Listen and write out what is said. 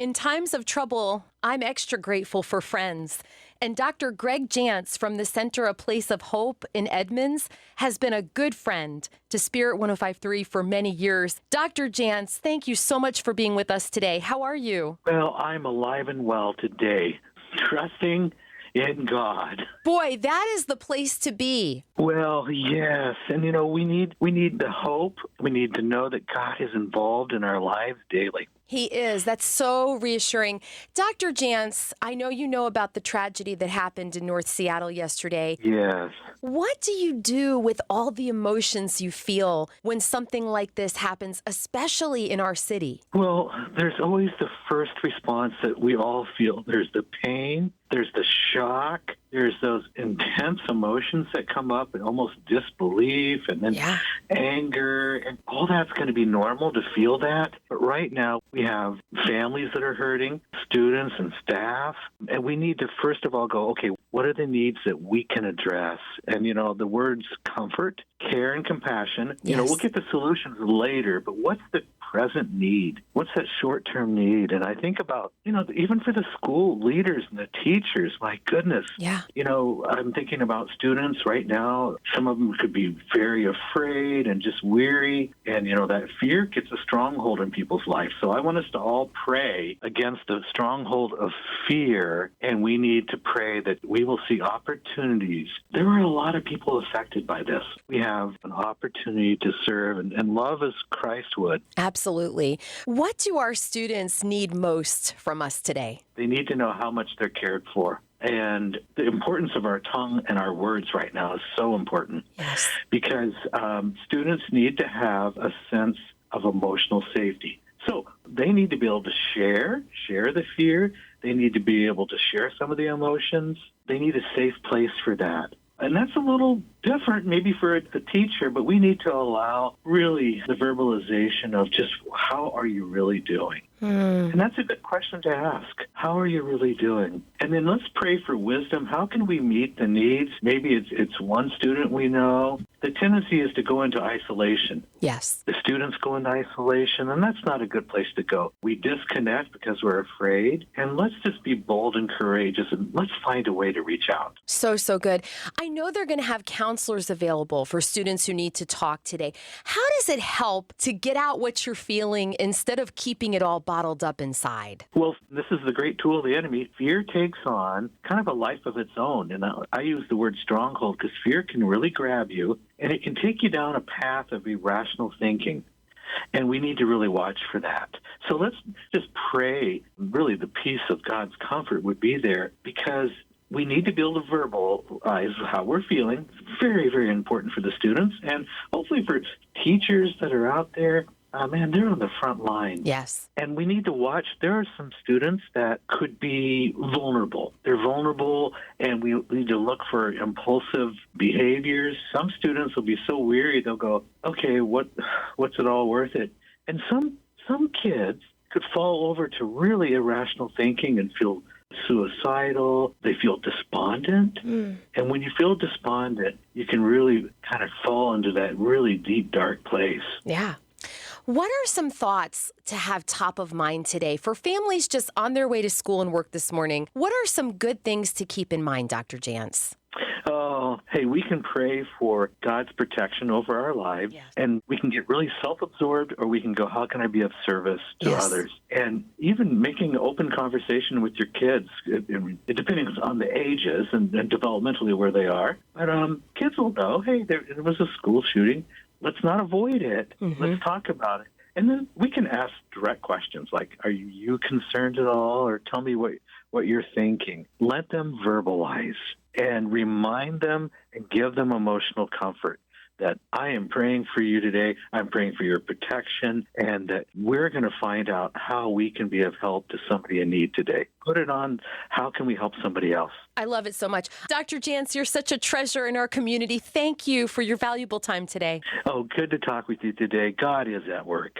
In times of trouble, I'm extra grateful for friends. And Dr. Gregg Jantz from the Center A Place of Hope in Edmonds has been a good friend to Spirit 105.3 for many years. Dr. Jantz, thank you so much for being with us today. How are you? Well, I'm alive and well today, trusting in God. Boy, that is the place to be. Well, yes, and we need the hope. We need to know that God is involved in our lives daily. He is. That's so reassuring. Dr. Jantz, I know you know about the tragedy that happened in North Seattle yesterday. Yes. What do you do with all the emotions you feel when something like this happens, especially in our city? Well, there's always the first response that we all feel. There's the pain, there's the shock, there's those intense emotions that come up and almost disbelief and then anger, and all that's going to be normal to feel that. But right now we have families that are hurting, students and staff, and we need to first of all go, okay, what are the needs that we can address? And, the words comfort, care, and compassion, we'll get the solutions later, but what's the present need? What's that short-term need? And I think about, even for the school leaders and the teachers, my goodness. Yeah. I'm thinking about students right now. Some of them could be very afraid and just weary. And, that fear gets a stronghold in people's lives. So I want us to all pray against the stronghold of fear. And we need to pray that we will see opportunities. There are a lot of people affected by this. We have an opportunity to serve and love as Christ would. Absolutely. What do our students need most from us today? They need to know how much they're cared for. And the importance of our tongue and our words right now is so important. Yes. Because students need to have a sense of emotional safety. So they need to be able to share the fear. They need to be able to share some of the emotions. They need a safe place for that. And that's a little different maybe for the teacher, but we need to allow really the verbalization of just how are you really doing? And that's a good question to ask. How are you really doing? And then let's pray for wisdom. How can we meet the needs? Maybe it's one student we know. The tendency is to go into isolation. Yes. The students go into isolation, and that's not a good place to go. We disconnect because we're afraid, and let's just be bold and courageous, and let's find a way to reach out. So good. I know they're going to have counselors available for students who need to talk today. How does it help to get out what you're feeling instead of keeping it all bottled up inside? Well, this is the great tool of the enemy. Fear takes on kind of a life of its own. And I use the word stronghold because fear can really grab you, and it can take you down a path of irrational thinking. And we need to really watch for that. So let's just pray, really, the peace of God's comfort would be there, because we need to be able to verbalize how we're feeling. It's very, very important for the students, and hopefully for teachers that are out there. They're on the front line. Yes. And we need to watch. There are some students that could be vulnerable. They're vulnerable, and we need to look for impulsive behaviors. Some students will be so weary, they'll go, okay, what's it all worth it? And some kids could fall over to really irrational thinking and feel suicidal. They feel despondent. And when you feel despondent, you can really kind of fall into that really deep, dark place. Yeah. What are some thoughts to have top of mind today for families just on their way to school and work this morning? What are some good things to keep in mind, Dr. Jantz? Oh, hey, we can pray for God's protection over our lives, and we can get really self-absorbed, or we can go, how can I be of service to others? And even making open conversation with your kids, it depends on the ages and developmentally where they are. But kids will know, hey, there was a school shooting. Let's not avoid it. Let's talk about it. And then we can ask direct questions like, are you concerned at all? Or tell me what you're thinking. Let them verbalize and remind them and give them emotional comfort that I am praying for you today. I'm praying for your protection, and that we're going to find out how we can be of help to somebody in need today. Put it on, how can we help somebody else? I love it so much. Dr. Jantz, you're such a treasure in our community. Thank you for your valuable time today. Oh, good to talk with you today. God is at work.